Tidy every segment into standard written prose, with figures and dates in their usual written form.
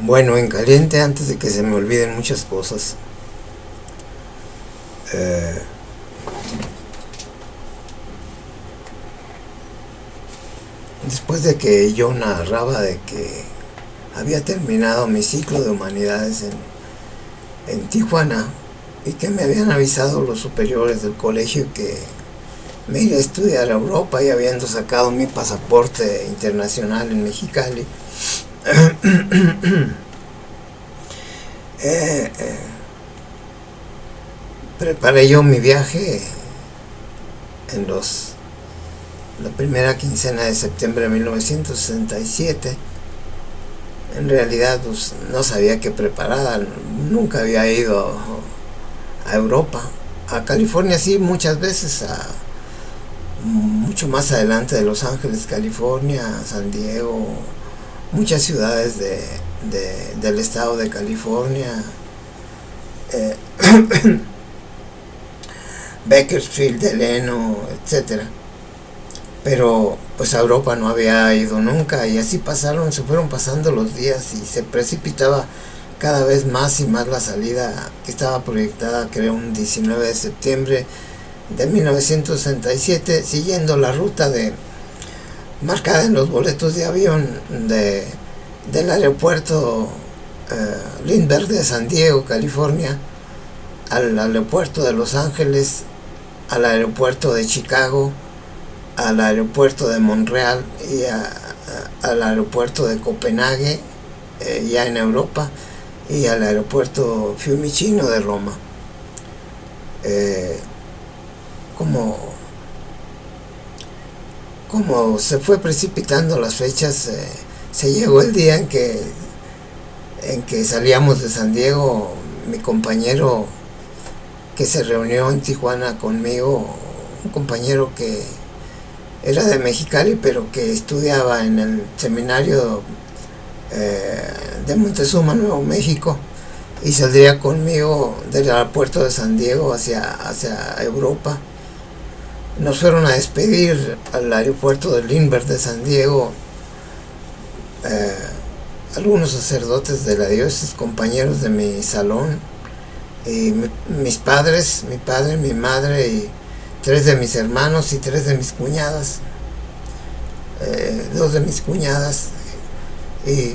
Bueno, en caliente, antes de que se me olviden muchas cosas, eh, después de que yo narraba de que había terminado mi ciclo de humanidades en Tijuana y que me habían avisado los superiores del colegio que me iba a estudiar a Europa y habiendo sacado mi pasaporte internacional en Mexicali, eh, eh, preparé yo mi viaje en la primera quincena de septiembre de 1967. En realidad pues, no sabía qué preparar, nunca había ido a Europa, a California sí muchas veces, mucho más adelante de Los Ángeles, California, San Diego, muchas ciudades del estado de California, eh, Bakersfield, Delano, etcétera. Pero pues a Europa no había ido nunca y así se fueron pasando los días y se precipitaba cada vez más y más la salida que estaba proyectada, creo, un 19 de septiembre de 1967, siguiendo la ruta marcada en los boletos de avión del aeropuerto Lindbergh de San Diego, California, al aeropuerto de Los Ángeles, al aeropuerto de Chicago, al aeropuerto de Montreal y al aeropuerto de Copenhague, ya en Europa, y al aeropuerto Fiumicino de Roma. Como se fue precipitando las fechas, se llegó el día en que salíamos de San Diego. Mi compañero que se reunió en Tijuana conmigo, un compañero que era de Mexicali pero que estudiaba en el seminario de Montezuma, Nuevo México, y saldría conmigo del aeropuerto de San Diego hacia Europa. Nos fueron a despedir al aeropuerto de Lindbergh de San Diego algunos sacerdotes de la diócesis, compañeros de mi salón, y mis padres, mi padre, mi madre y 3 de mis hermanos y 3 de mis cuñadas, 2 de mis cuñadas, y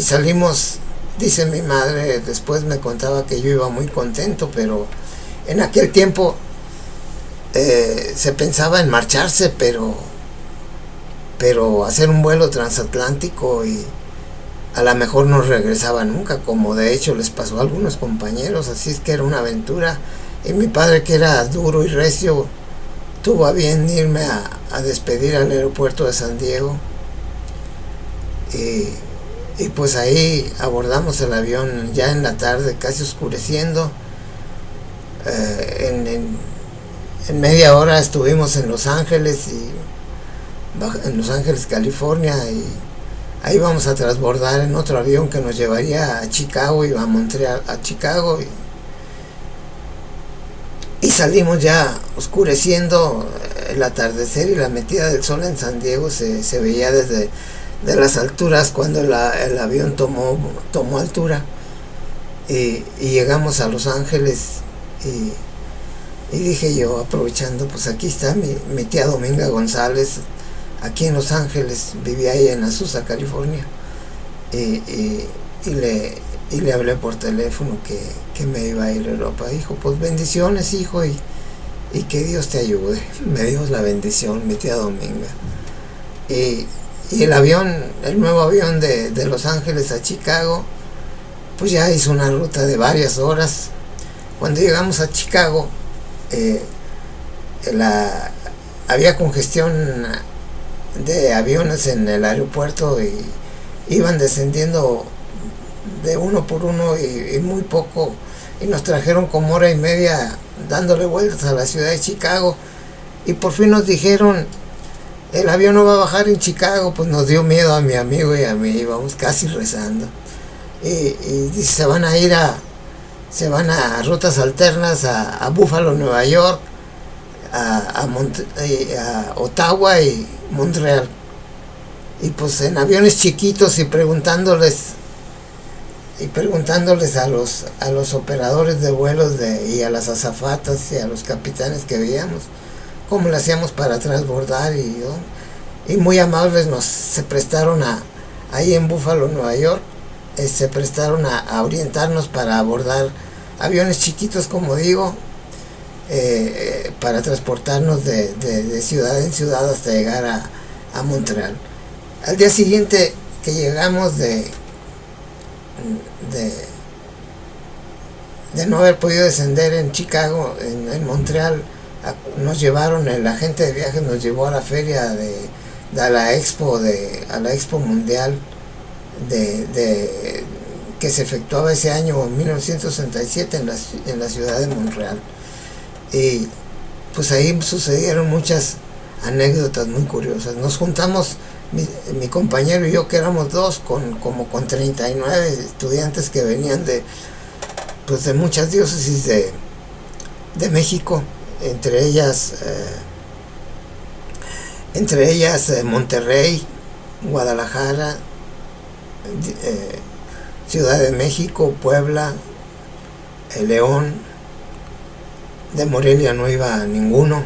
salimos. Dice mi madre, después me contaba que yo iba muy contento, pero en aquel tiempo se pensaba en marcharse, pero hacer un vuelo transatlántico y a lo mejor no regresaba nunca, como de hecho les pasó a algunos compañeros. Así es que era una aventura, y mi padre, que era duro y recio, tuvo a bien irme a despedir al aeropuerto de San Diego, y pues ahí abordamos el avión ya en la tarde, casi oscureciendo. En media hora estuvimos en Los Ángeles, California, y ahí vamos a transbordar en otro avión que nos llevaría a Chicago y a Montreal, a Chicago, y salimos ya oscureciendo. El atardecer y la metida del sol en San Diego se veía desde de las alturas cuando el avión tomó altura, y llegamos a Los Ángeles, y dije yo, aprovechando, pues aquí está mi tía Dominga González, aquí en Los Ángeles, vivía ahí en Azusa, California, y le hablé por teléfono que me iba a ir a Europa. Dijo, pues bendiciones, hijo, y que Dios te ayude. Me dio la bendición mi tía Dominga. Y el nuevo avión de Los Ángeles a Chicago, pues ya hizo una ruta de varias horas. Cuando llegamos a Chicago, había congestión de aviones en el aeropuerto y iban descendiendo de uno por uno y muy poco, y nos trajeron como hora y media dándole vueltas a la ciudad de Chicago, y por fin nos dijeron, el avión no va a bajar en Chicago. Pues nos dio miedo a mi amigo y a mí, íbamos casi rezando, y dice, se van a rutas alternas a Buffalo, Nueva York, a Ottawa y Montreal. y pues en aviones chiquitos y preguntándoles a los operadores de vuelos y a las azafatas y a los capitanes que veíamos cómo le hacíamos para transbordar, y muy amables se prestaron ahí en Buffalo, Nueva York, se prestaron a orientarnos para abordar aviones chiquitos, como digo, para transportarnos de ciudad en ciudad hasta llegar a Montreal. Al día siguiente que llegamos de no haber podido descender en Chicago, en Montreal, nos llevaron, el agente de viajes nos llevó a la feria a la expo mundial que se efectuaba ese año, en 1967, en la ciudad de Montreal. Y pues ahí sucedieron muchas anécdotas muy curiosas. Nos juntamos, mi compañero y yo, que éramos dos, como con 39 estudiantes que venían de muchas diócesis de México, entre ellas Monterrey, Guadalajara, Ciudad de México, Puebla, León. De Morelia no iba ninguno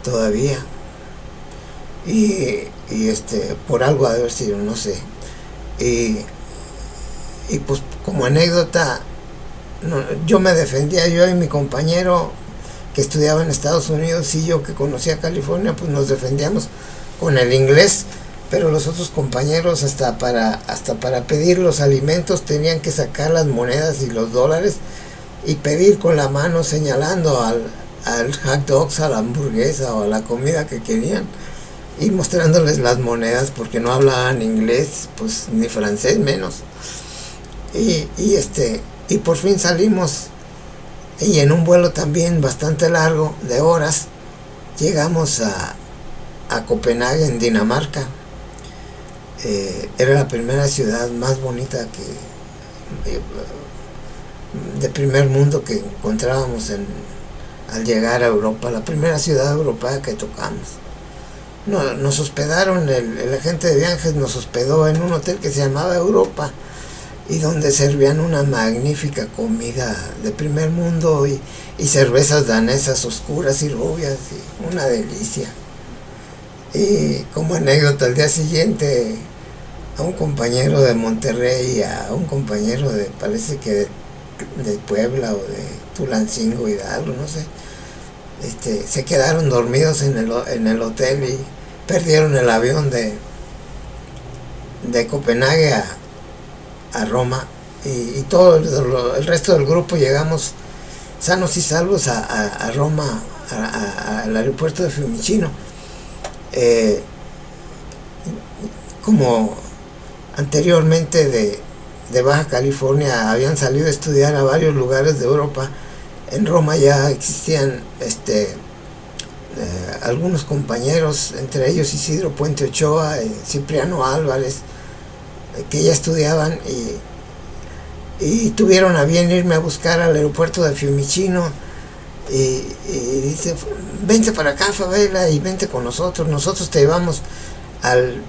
todavía, y por algo ha de haber sido, no sé. Y pues como anécdota, yo me defendía, yo y mi compañero que estudiaba en Estados Unidos y yo que conocía California, pues nos defendíamos con el inglés, pero los otros compañeros hasta para pedir los alimentos tenían que sacar las monedas y los dólares y pedir con la mano, señalando al hot dogs, a la hamburguesa o a la comida que querían, y mostrándoles las monedas, porque no hablaban inglés, pues ni francés menos. Y por fin salimos, y en un vuelo también bastante largo, de horas, llegamos a Copenhague, en Dinamarca. Era la primera ciudad más bonita de primer mundo que encontrábamos al llegar a Europa, la primera ciudad europea que tocamos. Nos hospedaron, el agente de viajes nos hospedó en un hotel que se llamaba Europa, y donde servían una magnífica comida de primer mundo y cervezas danesas oscuras y rubias, y una delicia. Y como anécdota, al día siguiente a un compañero de Monterrey y a un compañero parece que de Puebla o de Tulancingo, Hidalgo, no sé, se quedaron dormidos en el hotel y perdieron el avión de Copenhague a Roma, y todo el resto del grupo llegamos sanos y salvos a Roma, al aeropuerto de Fiumicino. Como anteriormente de Baja California habían salido a estudiar a varios lugares de Europa, en Roma ya existían algunos compañeros, entre ellos Isidro Puente Ochoa, Cipriano Álvarez, que ya estudiaban, y tuvieron a bien irme a buscar al aeropuerto de Fiumicino, y dice: vente para acá, Favela, y vente con nosotros te llevamos al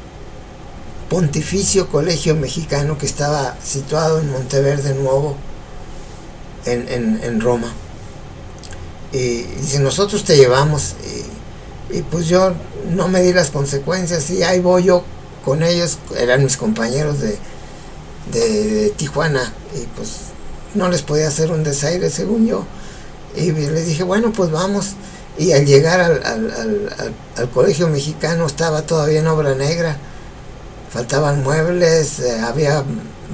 Pontificio Colegio Mexicano, que estaba situado en Monteverde Nuevo, en Roma. Y dice: nosotros te llevamos. Y pues yo no me di las consecuencias, y ahí voy yo con ellos. Eran mis compañeros de Tijuana, y pues no les podía hacer un desaire, según yo, y les dije: bueno, pues vamos. Y al llegar al Colegio Mexicano, estaba todavía en obra negra, faltaban muebles, había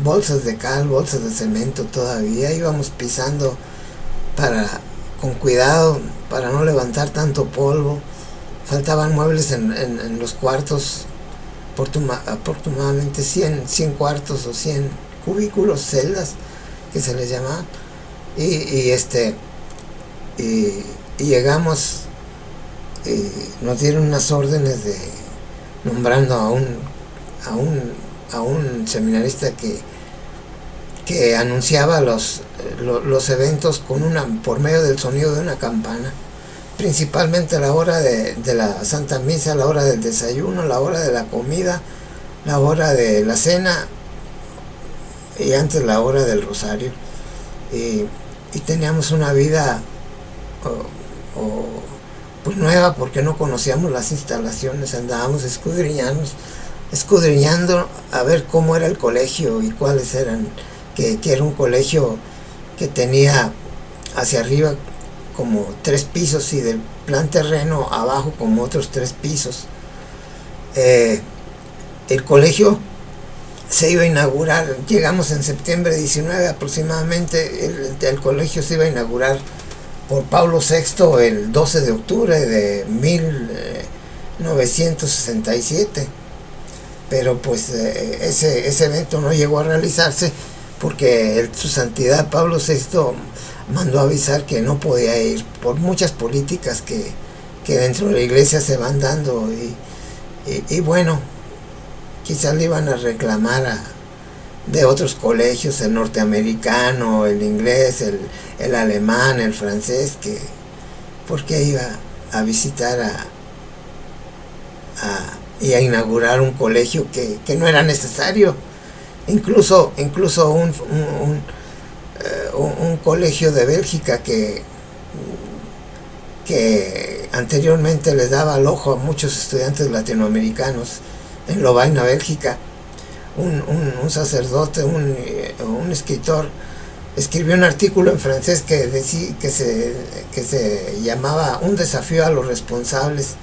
bolsas de cal, bolsas de cemento todavía. Íbamos pisando con cuidado para no levantar tanto polvo. Faltaban muebles en los cuartos, aproximadamente 100 cuartos o 100 cubículos, celdas que se les llamaban. Y llegamos, y nos dieron unas órdenes nombrando a un seminarista que anunciaba los eventos por medio del sonido de una campana, principalmente a la hora de la Santa Misa, a la hora del desayuno, a la hora de la comida la hora de la cena y antes la hora del rosario. Y teníamos una vida pues nueva, porque no conocíamos las instalaciones, andábamos escudriñando a ver cómo era el colegio y cuáles eran, que era un colegio que tenía hacia arriba como 3 pisos y del plan terreno abajo como otros 3 pisos. El colegio se iba a inaugurar, llegamos en septiembre 19 aproximadamente, el colegio se iba a inaugurar por Pablo VI el 12 de octubre de 1967, pero pues ese evento no llegó a realizarse porque su santidad Pablo VI mandó avisar que no podía ir por muchas políticas que dentro de la iglesia se van dando, y bueno, quizás le iban a reclamar de otros colegios, el norteamericano, el inglés, el alemán, el francés, que por qué iba a visitar y a inaugurar un colegio que no era necesario. Incluso un colegio de Bélgica que anteriormente les daba al ojo a muchos estudiantes latinoamericanos en Lovaina, Bélgica, un sacerdote, un escritor, escribió un artículo en francés que se llamaba Un desafío a los responsables,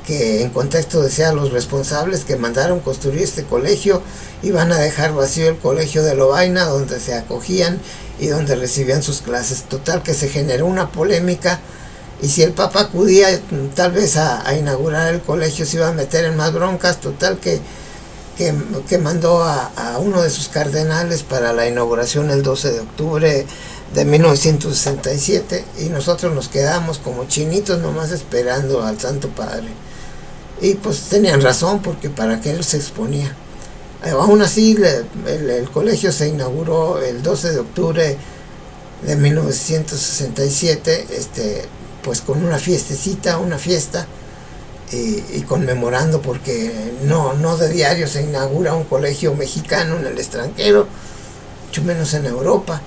que en contexto decía: los responsables que mandaron construir este colegio iban a dejar vacío el colegio de Lovaina, donde se acogían y donde recibían sus clases. Total que se generó una polémica, y si el Papa acudía tal vez a inaugurar el colegio se iba a meter en más broncas. Total que mandó a uno de sus cardenales para la inauguración el 12 de octubre de 1967, y nosotros nos quedamos como chinitos nomás esperando al Santo Padre. Y pues tenían razón, porque para qué él se exponía. Aún así el colegio se inauguró el 12 de octubre de 1967, pues con una fiesta, y conmemorando, porque no de diario se inaugura un colegio mexicano en el extranjero, mucho menos en Europa.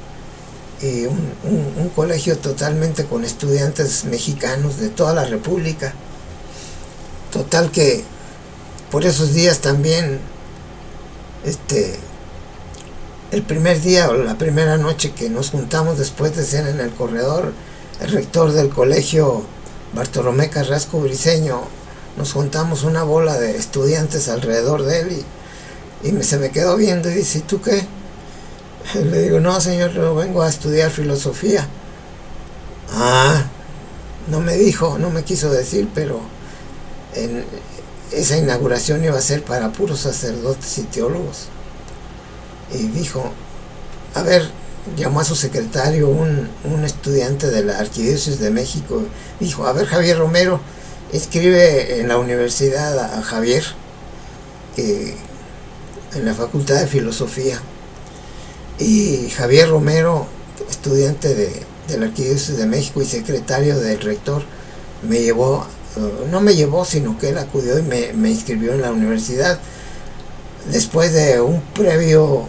Un colegio totalmente con estudiantes mexicanos de toda la República. Total que por esos días también, el primer día o la primera noche que nos juntamos después de cena en el corredor, el rector del colegio, Bartolomé Carrasco Briceño, nos juntamos una bola de estudiantes alrededor de él, y se me quedó viendo y dice: ¿y tú qué? Le digo: no, señor, yo vengo a estudiar filosofía. No me quiso decir, pero esa inauguración iba a ser para puros sacerdotes y teólogos. Y dijo, a ver, llamó a su secretario, un estudiante de la Arquidiócesis de México, dijo: a ver, Javier Romero, escribe en la universidad a Javier, en la Facultad de Filosofía. Y Javier Romero, estudiante de la Arquidiócesis de México y secretario del rector, sino que él acudió y me inscribió en la universidad, después de un previo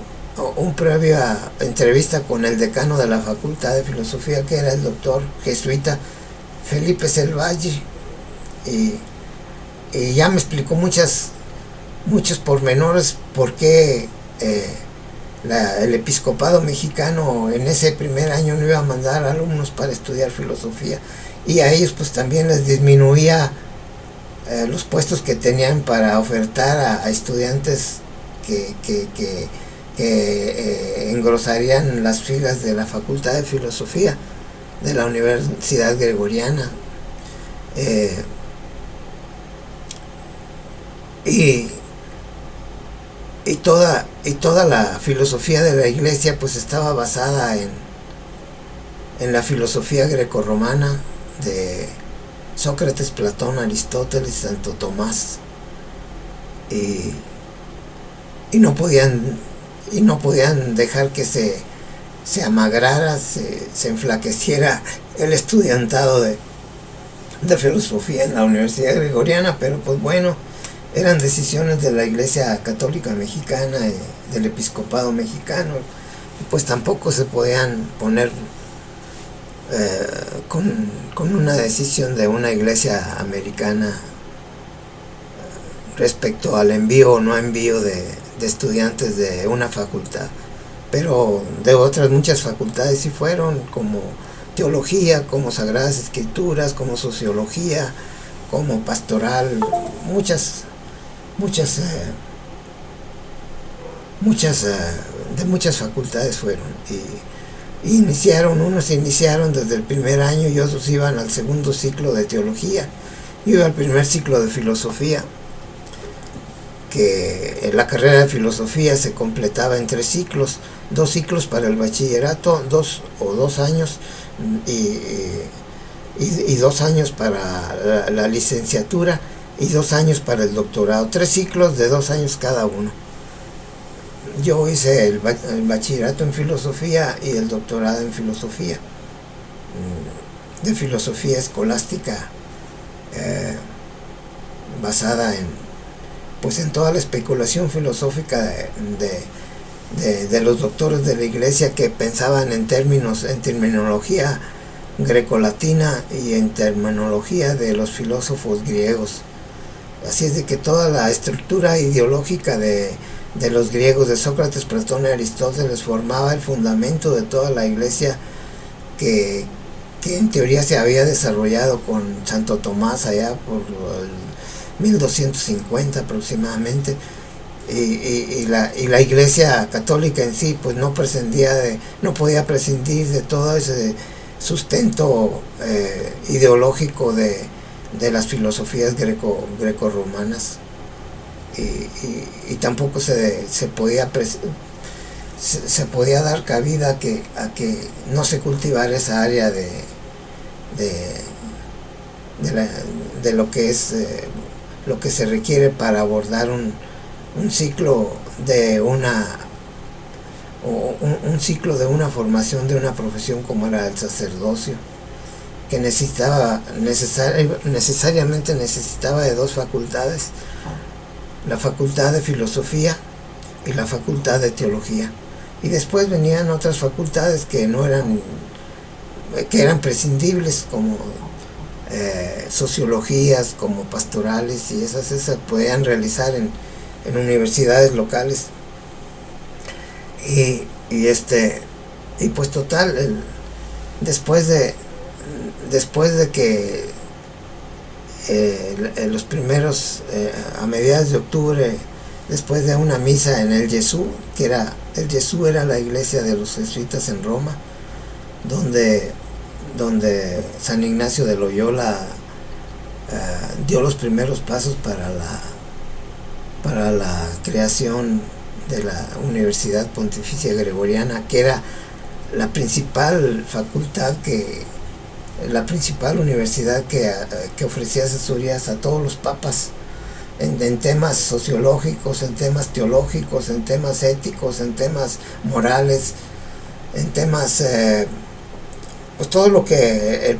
entrevista con el decano de la Facultad de Filosofía, que era el doctor jesuita Felipe Selvalle, y ya me explicó muchos pormenores por qué el episcopado mexicano en ese primer año no iba a mandar alumnos para estudiar filosofía, y a ellos pues también les disminuía los puestos que tenían para ofertar a estudiantes que engrosarían las filas de la Facultad de Filosofía de la Universidad Gregoriana. Y toda la filosofía de la iglesia pues estaba basada en la filosofía grecorromana de Sócrates, Platón, Aristóteles, Santo Tomás, y no podían dejar que se amagrara, se enflaqueciera el estudiantado de filosofía en la Universidad Gregoriana. Pero pues bueno, eran decisiones de la Iglesia Católica Mexicana, del Episcopado Mexicano, pues tampoco se podían poner con una decisión de una iglesia americana respecto al envío o no envío de estudiantes de una facultad, pero de otras muchas facultades sí fueron, como teología, como sagradas escrituras, como sociología, como pastoral, muchas de muchas facultades fueron, y unos iniciaron desde el primer año y otros iban al segundo ciclo de teología. Yo iba al primer ciclo de filosofía, que la carrera de filosofía se completaba en 3 ciclos, 2 ciclos para el bachillerato, 2 años, y 2 años para la licenciatura, y 2 años para el doctorado, 3 ciclos de 2 años cada uno. Yo hice el bachillerato en filosofía y el doctorado en filosofía, de filosofía escolástica, basada en toda la especulación filosófica de los doctores de la Iglesia, que pensaban en terminología grecolatina y en terminología de los filósofos griegos. Así es de que toda la estructura ideológica de los griegos, de Sócrates, Platón y Aristóteles, formaba el fundamento de toda la Iglesia, que en teoría se había desarrollado con Santo Tomás allá por el 1250 aproximadamente, y la Iglesia Católica en sí pues no podía prescindir de todo ese sustento ideológico de las filosofías greco-romanas, y tampoco se podía dar cabida a que no se cultivara esa área de lo que es lo que se requiere para abordar un ciclo de un ciclo de una formación de una profesión como era el sacerdocio, que necesariamente necesitaba de 2 facultades: la facultad de filosofía y la facultad de teología. Y después venían otras facultades que eran prescindibles, como sociologías, como pastorales, y esas se podían realizar en universidades locales. Y pues total, después de que los primeros, a mediados de octubre, después de una misa en el Jesús, el Jesús era la iglesia de los jesuitas en Roma, donde San Ignacio de Loyola dio los primeros pasos para la creación de la Universidad Pontificia Gregoriana, que era la principal universidad que ofrecía asesorías a todos los papas en temas sociológicos, en temas teológicos, en temas éticos, en temas morales, en temas pues todo lo que el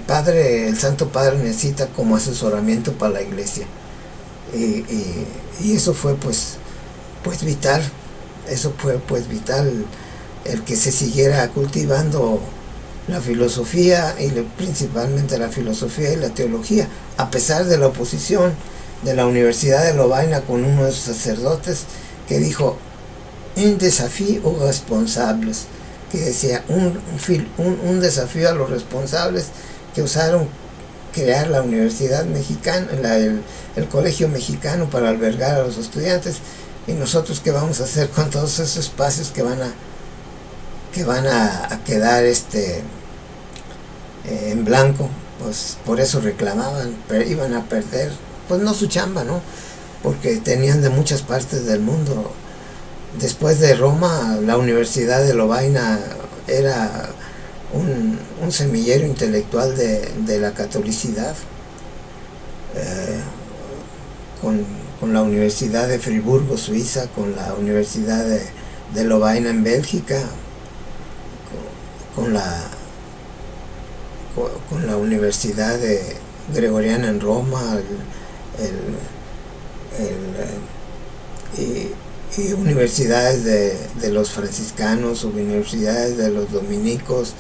Santo Padre necesita como asesoramiento para la Iglesia. Y eso fue pues vital. Eso fue pues vital, el que se siguiera cultivando la filosofía, y principalmente la filosofía y la teología, a pesar de la oposición de la Universidad de Lovaina con uno de sus sacerdotes, que dijo un desafío a los responsables, que decía un desafío a los responsables que osaron crear la Universidad Mexicana, el Colegio Mexicano, para albergar a los estudiantes. Y nosotros, ¿qué vamos a hacer con todos esos espacios que van a quedar en blanco? Pues por eso reclamaban, pero iban a perder, pues no su chamba, ¿no? Porque tenían de muchas partes del mundo. Después de Roma, la Universidad de Lovaina era un semillero intelectual de la catolicidad, con la Universidad de Friburgo, Suiza, con la Universidad de Lovaina en Bélgica, con la Universidad Gregoriana en Roma, y universidades de los franciscanos, universidades de los dominicos,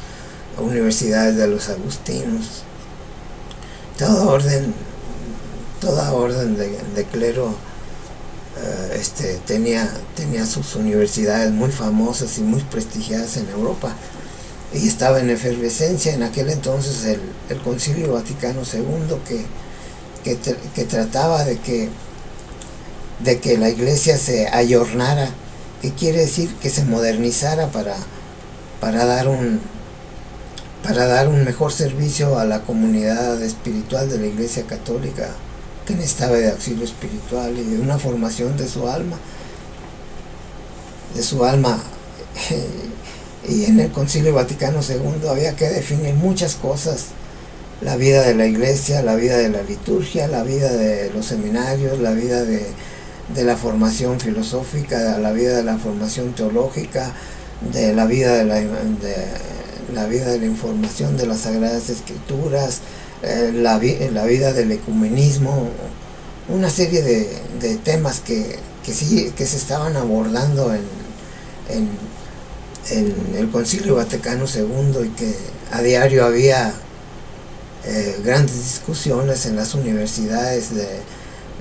universidades de los agustinos. Toda orden de clero tenía sus universidades muy famosas y muy prestigiadas en Europa, y estaba en efervescencia en aquel entonces el Concilio Vaticano II, que trataba de que la iglesia se ayornara, que quiere decir que se modernizara para dar un mejor servicio a la comunidad espiritual de la Iglesia Católica, que necesitaba de auxilio espiritual y de una formación de su alma. Y en el Concilio Vaticano II había que definir muchas cosas: la vida de la iglesia, la vida de la liturgia, la vida de los seminarios, la vida de la formación filosófica, la vida de la formación teológica, de la vida de la información de las Sagradas Escrituras, la vida del ecumenismo, una serie de temas que se estaban abordando en el Concilio Vaticano II, y que a diario había grandes discusiones en las universidades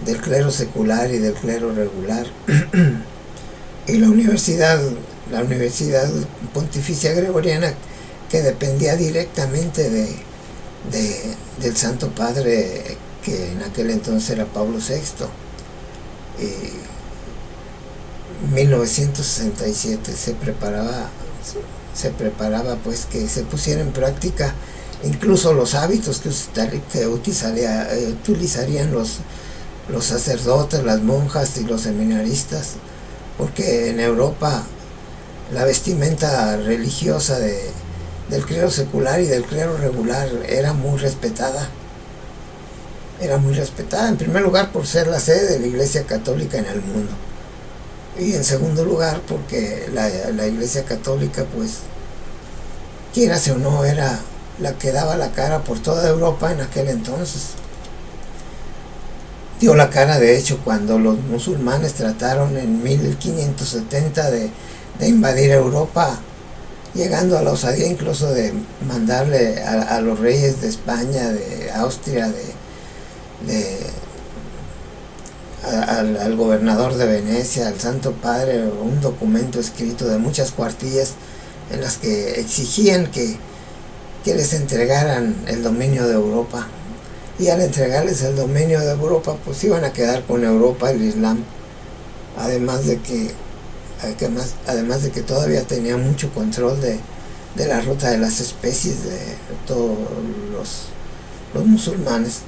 del clero secular y del clero regular. Y la Universidad Pontificia Gregoriana, que dependía directamente del Santo Padre, que en aquel entonces era Pablo VI. En 1967 se preparaba pues que se pusiera en práctica incluso los hábitos que utilizarían los sacerdotes, las monjas y los seminaristas, porque en Europa la vestimenta religiosa del clero secular y del clero regular era muy respetada, en primer lugar por ser la sede de la Iglesia Católica en el mundo, y en segundo lugar porque la Iglesia Católica, pues quierase o no, era la que daba la cara por toda Europa en aquel entonces. Dio la cara, de hecho, cuando los musulmanes trataron en 1570 de invadir Europa, llegando a la osadía incluso de mandarle a los reyes de España, de Austria, al gobernador de Venecia, al Santo Padre, un documento escrito de muchas cuartillas en las que exigían que les entregaran el dominio de Europa. Y al entregarles el dominio de Europa, pues iban a quedar con Europa el Islam, además de que todavía tenía mucho control de la ruta de las especies de todos los musulmanes.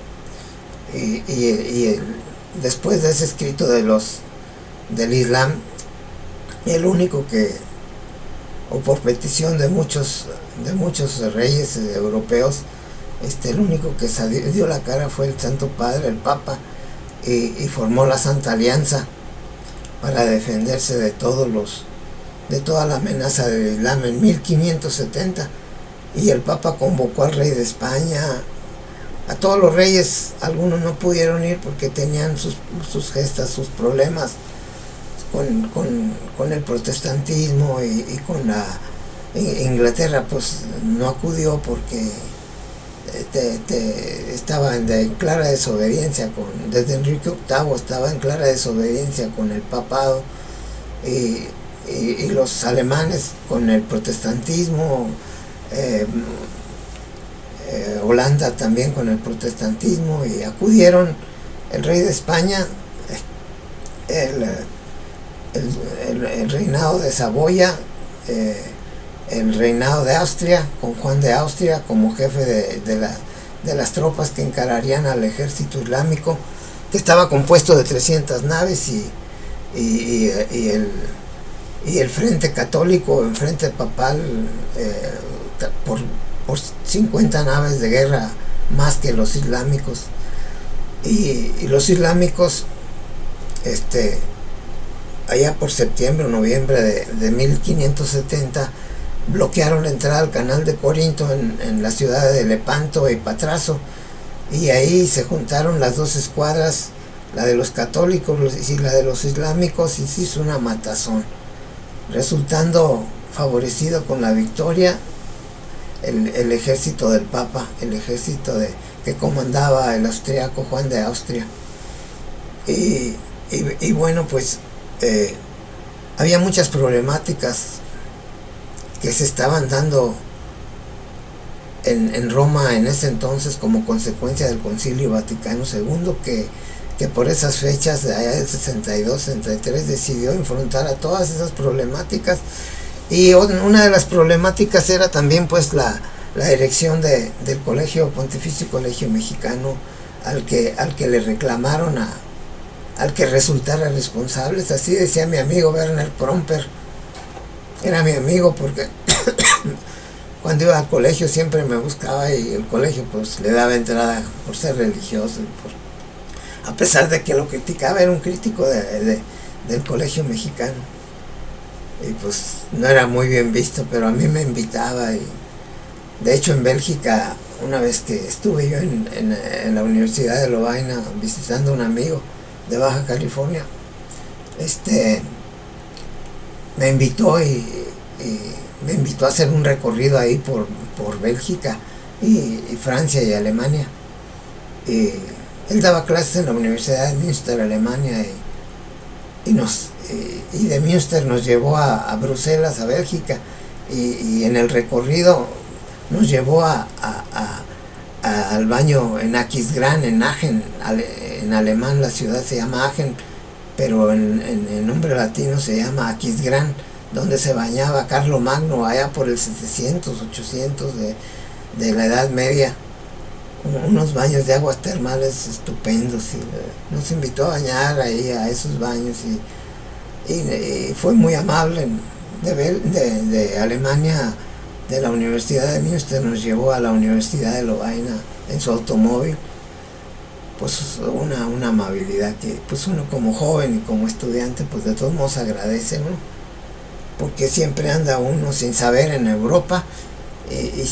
Después de ese escrito del Islam, el único que, o por petición de muchos reyes europeos, el único que dio la cara fue el Santo Padre, el Papa, y formó la Santa Alianza para defenderse de toda la amenaza del Islam en 1570. Y el Papa convocó al rey de España, a todos los reyes. Algunos no pudieron ir porque tenían sus gestas, sus problemas con el protestantismo, y con Inglaterra pues no acudió porque estaba en clara desobediencia desde Enrique VIII estaba en clara desobediencia con el papado, y los alemanes con el protestantismo, Holanda también con el protestantismo, y acudieron el rey de España, el reinado de Saboya, el reinado de Austria, con Juan de Austria como jefe de las tropas que encararían al ejército islámico, que estaba compuesto de 300 naves, y el frente católico, el frente papal, por 50 naves de guerra más que los islámicos. Y los islámicos, allá por septiembre o noviembre de 1570, bloquearon la entrada al canal de Corinto en la ciudad de Lepanto y Patraso, y ahí se juntaron las dos escuadras la de los católicos y la de los islámicos, y se hizo una matazón, resultando favorecido con la victoria el ejército del Papa, el ejército que comandaba el austriaco Juan de Austria. Y bueno, pues había muchas problemáticas que se estaban dando en Roma en ese entonces como consecuencia del Concilio Vaticano II, que por esas fechas de allá del 62, 63 decidió enfrentar a todas esas problemáticas. Y una de las problemáticas era también pues la erección del Colegio Pontificio Colegio Mexicano, al que le reclamaron al que resultara responsable. Así decía mi amigo Werner Promper. Era mi amigo porque cuando iba al colegio siempre me buscaba, y el colegio pues le daba entrada por ser religioso, a pesar de que lo criticaba. Era un crítico del Colegio Mexicano, y pues no era muy bien visto, pero a mí me invitaba. Y de hecho en Bélgica, una vez que estuve yo en la Universidad de Lovaina visitando a un amigo de Baja California, me invitó y me invitó a hacer un recorrido ahí por Bélgica y Francia y Alemania. Y él daba clases en la Universidad de Münster, Alemania, y de Münster nos llevó a Bruselas, a Bélgica, y en el recorrido nos llevó al baño en Aquisgrán, en Aachen. En alemán la ciudad se llama Aachen, pero en el nombre latino se llama Aquisgrán, donde se bañaba Carlomagno allá por el 700, 800 de la Edad Media. Unos baños de aguas termales estupendos, y nos invitó a bañar ahí a esos baños, y fue muy amable. De Alemania, de la Universidad de Münster, nos llevó a la Universidad de Lovaina en su automóvil. Pues una amabilidad que pues uno como joven y como estudiante pues de todos modos agradece, ¿no? Porque siempre anda uno sin saber en Europa, y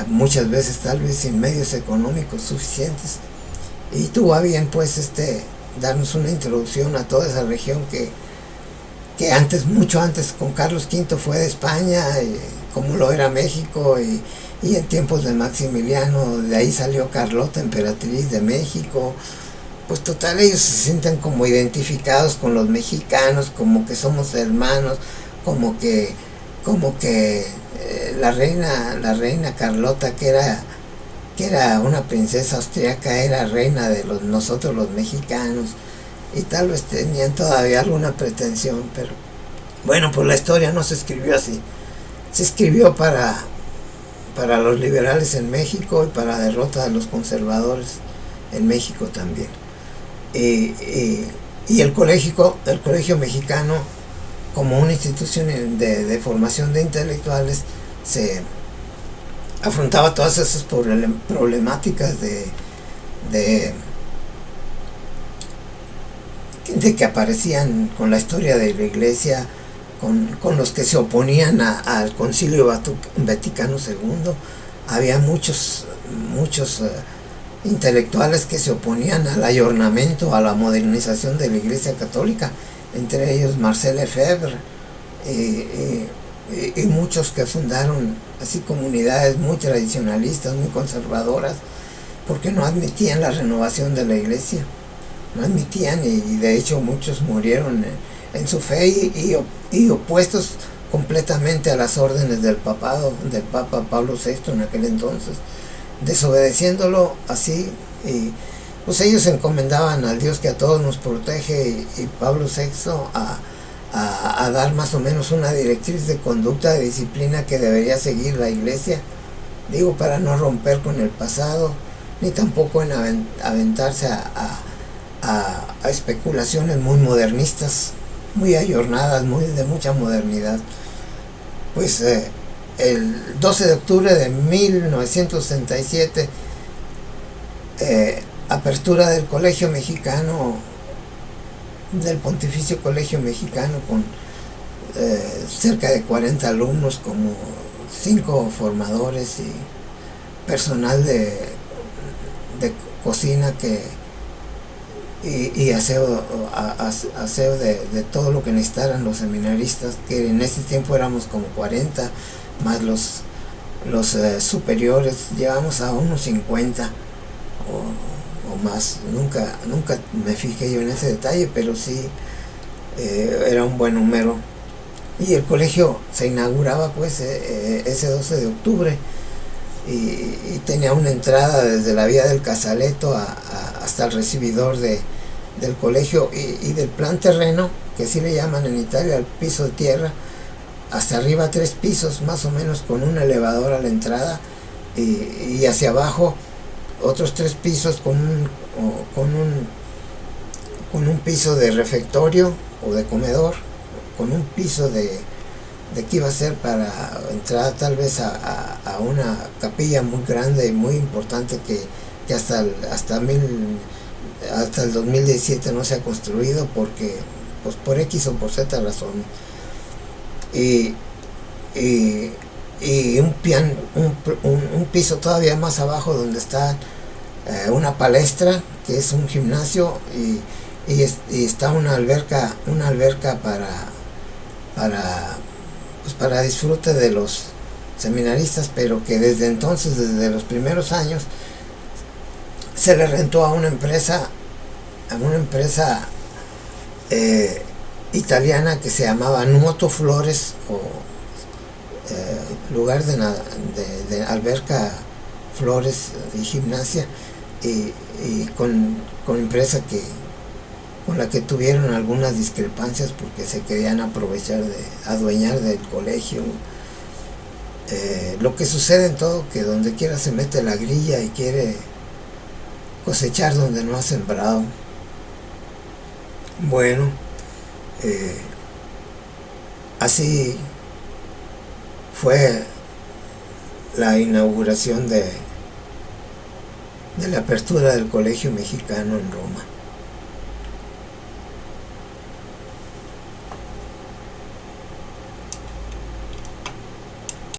muchas veces tal vez sin medios económicos suficientes, y tuvo a bien pues darnos una introducción a toda esa región que antes, mucho antes, con Carlos V fue de España, como lo era México, y en tiempos de Maximiliano de ahí salió Carlota, emperatriz de México. Pues total, ellos se sienten como identificados con los mexicanos, como que somos hermanos, como que la reina Carlota, que era una princesa austriaca, era reina de nosotros los mexicanos, y tal vez tenían todavía alguna pretensión. Pero bueno, pues la historia no se escribió así, se escribió para los liberales en México y para la derrota de los conservadores en México también. Y el colegio mexicano, como una institución de formación de intelectuales, se afrontaba todas esas problemáticas de que aparecían con la historia de la Iglesia, con los que se oponían al Concilio Vaticano II. Había muchos intelectuales que se oponían al ayornamiento, a la modernización de la Iglesia Católica, entre ellos Marcel Lefebvre, y muchos que fundaron así comunidades muy tradicionalistas, muy conservadoras, porque no admitían la renovación de la Iglesia, no admitían, y de hecho muchos murieron en su fe, y opuestos completamente a las órdenes del papado, del Papa Pablo VI en aquel entonces, desobedeciéndolo así. Y pues ellos se encomendaban al Dios que a todos nos protege, y Pablo VI a dar más o menos una directriz de conducta, de disciplina que debería seguir la Iglesia, digo, para no romper con el pasado, ni tampoco en aventarse a especulaciones muy modernistas, muy ayornadas, de mucha modernidad. Pues el 12 de octubre de 1967, apertura del Colegio Mexicano, del Pontificio Colegio Mexicano, con cerca de 40 alumnos, como 5 formadores y personal de cocina y aseo de todo lo que necesitaran los seminaristas, que en ese tiempo éramos como 40, más los superiores, llegamos a unos 50 o más. Nunca me fijé yo en ese detalle, pero sí era un buen número. Y el colegio se inauguraba pues ese 12 de octubre y tenía una entrada desde la vía del Casaleto hasta el recibidor del colegio y del plan terreno, que así le llaman en Italia, el piso de tierra, hasta arriba 3 pisos más o menos, con un elevador a la entrada, y hacia abajo otros 3 pisos con un piso de refectorio o de comedor, con un piso de que iba a ser para entrar tal vez a una capilla muy grande y muy importante que hasta el 2017 no se ha construido, porque pues por X o por Z razón. Y un piso todavía más abajo, donde está una palestra, que es un gimnasio, y está una alberca para disfrute de los seminaristas, pero que desde entonces, desde los primeros años, se le rentó a una empresa italiana que se llamaba Nuoto Flores, o lugar de alberca, flores y gimnasia, y con empresa con la que tuvieron algunas discrepancias, porque se querían adueñar del colegio. Lo que sucede en todo, que donde quiera se mete la grilla y quiere cosechar donde no ha sembrado. Bueno, así fue la inauguración de la apertura del Colegio Mexicano en Roma.